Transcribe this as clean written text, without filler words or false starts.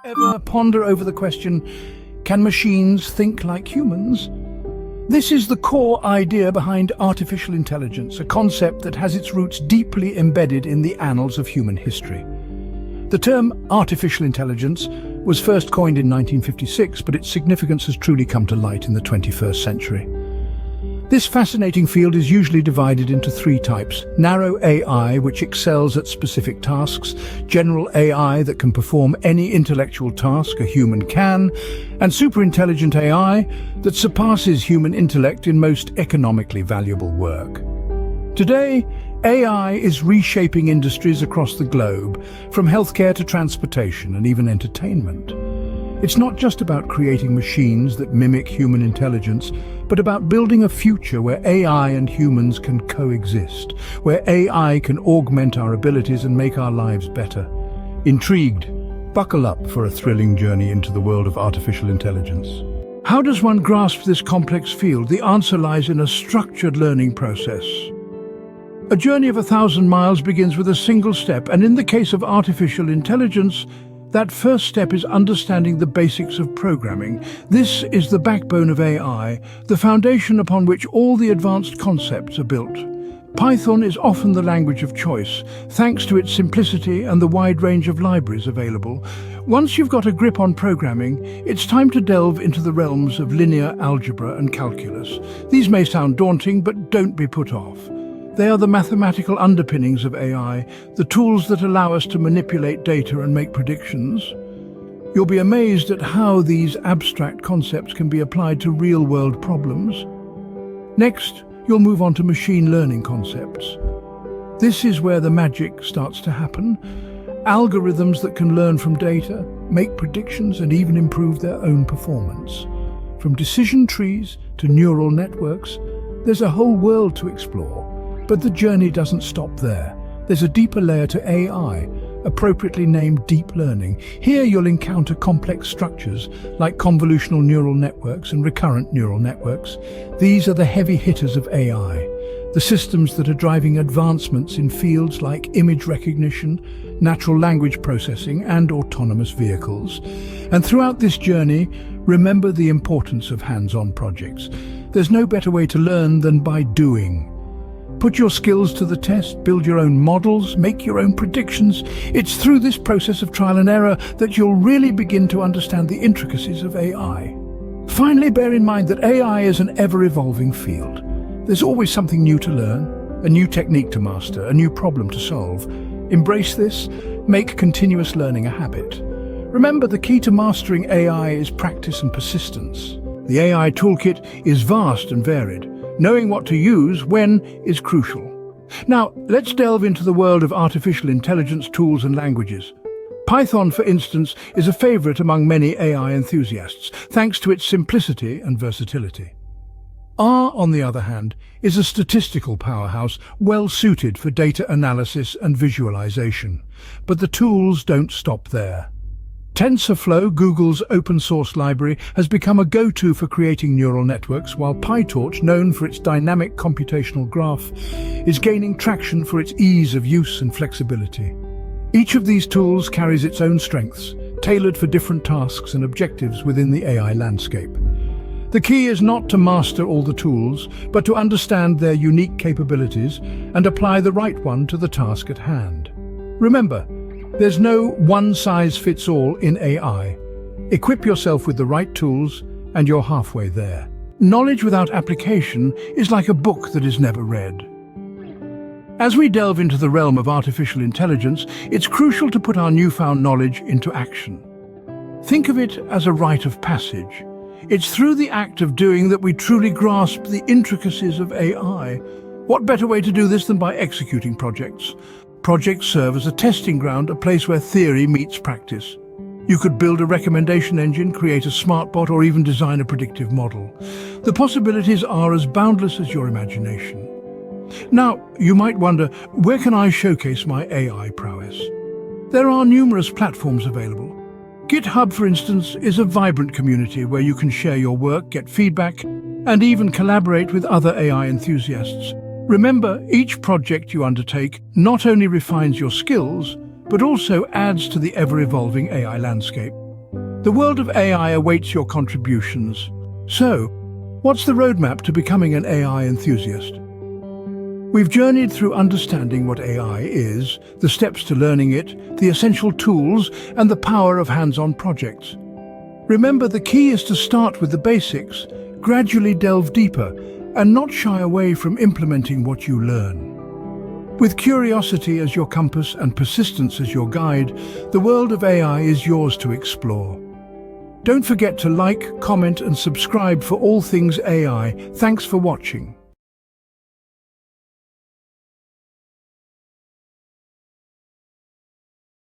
Ever ponder over the question, can machines think like humans? This is the core idea behind artificial intelligence, a concept that has its roots deeply embedded in the annals of human history. The term artificial intelligence was first coined in 1956, but its significance has truly come to light in the 21st century. This fascinating field is usually divided into three types: narrow AI, which excels at specific tasks; general AI, that can perform any intellectual task a human can; and superintelligent AI, that surpasses human intellect in most economically valuable work. Today, AI is reshaping industries across the globe, from healthcare to transportation and even entertainment. It's not just about creating machines that mimic human intelligence, but about building a future where AI and humans can coexist, where AI can augment our abilities and make our lives better. Intrigued? Buckle up for a thrilling journey into the world of artificial intelligence. How does one grasp this complex field? The answer lies in a structured learning process. A journey of 1,000 miles begins with a single step, and in the case of artificial intelligence, that first step is understanding the basics of programming. This is the backbone of AI, the foundation upon which all the advanced concepts are built. Python is often the language of choice, thanks to its simplicity and the wide range of libraries available. Once you've got a grip on programming, it's time to delve into the realms of linear algebra and calculus. These may sound daunting, but don't be put off. They are the mathematical underpinnings of AI, the tools that allow us to manipulate data and make predictions. You'll be amazed at how these abstract concepts can be applied to real-world problems. Next, you'll move on to machine learning concepts. This is where the magic starts to happen. Algorithms that can learn from data, make predictions, and even improve their own performance. From decision trees to neural networks, there's a whole world to explore. But the journey doesn't stop there. There's a deeper layer to AI, appropriately named deep learning. Here you'll encounter complex structures like convolutional neural networks and recurrent neural networks. These are the heavy hitters of AI, the systems that are driving advancements in fields like image recognition, natural language processing, and autonomous vehicles. And throughout this journey, remember the importance of hands-on projects. There's no better way to learn than by doing. Put your skills to the test, build your own models, make your own predictions. It's through this process of trial and error that you'll really begin to understand the intricacies of AI. Finally, bear in mind that AI is an ever-evolving field. There's always something new to learn, a new technique to master, a new problem to solve. Embrace this, make continuous learning a habit. Remember, the key to mastering AI is practice and persistence. The AI toolkit is vast and varied. Knowing what to use when is crucial. Now, let's delve into the world of artificial intelligence tools and languages. Python, for instance, is a favorite among many AI enthusiasts, thanks to its simplicity and versatility. R, on the other hand, is a statistical powerhouse well suited for data analysis and visualization. But the tools don't stop there. TensorFlow, Google's open-source library, has become a go-to for creating neural networks, while PyTorch, known for its dynamic computational graph, is gaining traction for its ease of use and flexibility. Each of these tools carries its own strengths, tailored for different tasks and objectives within the AI landscape. The key is not to master all the tools, but to understand their unique capabilities and apply the right one to the task at hand. Remember, there's no one-size-fits-all in AI. Equip yourself with the right tools and you're halfway there. Knowledge without application is like a book that is never read. As we delve into the realm of artificial intelligence, it's crucial to put our newfound knowledge into action. Think of it as a rite of passage. It's through the act of doing that we truly grasp the intricacies of AI. What better way to do this than by executing projects? Projects serve as a testing ground, a place where theory meets practice. You could build a recommendation engine, create a smart bot, or even design a predictive model. The possibilities are as boundless as your imagination. Now, you might wonder, where can I showcase my AI prowess? There are numerous platforms available. GitHub, for instance, is a vibrant community where you can share your work, get feedback, and even collaborate with other AI enthusiasts. Remember, each project you undertake not only refines your skills, but also adds to the ever-evolving AI landscape. The world of AI awaits your contributions. So, what's the roadmap to becoming an AI enthusiast? We've journeyed through understanding what AI is, the steps to learning it, the essential tools, and the power of hands-on projects. Remember, the key is to start with the basics, gradually delve deeper, and not shy away from implementing what you learn. With curiosity as your compass and persistence as your guide, the world of AI is yours to explore. Don't forget to like, comment, and subscribe for all things AI. Thanks for watching.